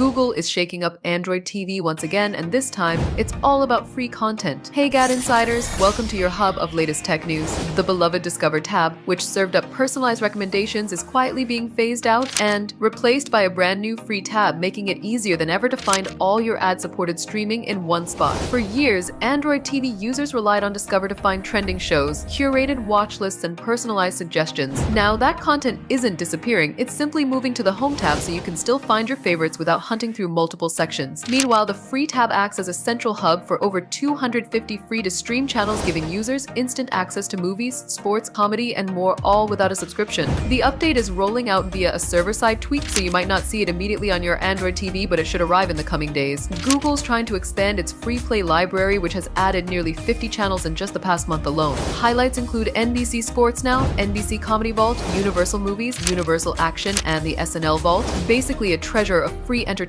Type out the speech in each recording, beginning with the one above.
Google is shaking up Android TV once again, and this time, it's all about free content. Hey GadInsiders, welcome to your hub of latest tech news. The beloved Discover tab, which served up personalized recommendations, is quietly being phased out and replaced by a brand new free tab, making it easier than ever to find all your ad-supported streaming in one spot. For years, Android TV users relied on Discover to find trending shows, curated watch lists, and personalized suggestions. Now that content isn't disappearing, it's simply moving to the Home tab so you can still find your favorites without hunting through multiple sections. Meanwhile, the free tab acts as a central hub for over 250 free-to-stream channels, giving users instant access to movies, sports, comedy, and more, all without a subscription. The update is rolling out via a server-side tweak, so you might not see it immediately on your Android TV, but it should arrive in the coming days. Google's trying to expand its Freeplay library, which has added nearly 50 channels in just the past month alone. Highlights include NBC Sports Now, NBC Comedy Vault, Universal Movies, Universal Action, and the SNL Vault. Basically a treasure of free entertainment.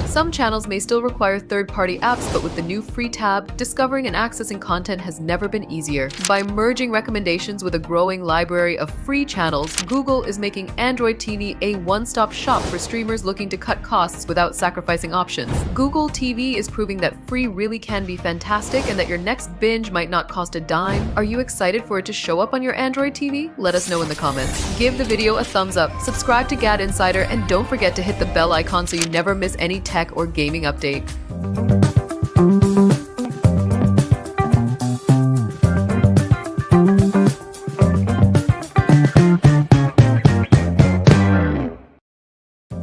Some channels may still require third-party apps, but with the new free tab, discovering and accessing content has never been easier. By merging recommendations with a growing library of free channels, Google is making Android TV a one-stop shop for streamers looking to cut costs without sacrificing options. Google TV is proving that free really can be fantastic and that your next binge might not cost a dime. Are you excited for it to show up on your Android TV? Let us know in the comments. Give the video a thumbs up, subscribe to GadInsider, and don't forget to hit the bell icon so you never miss any tech or gaming update.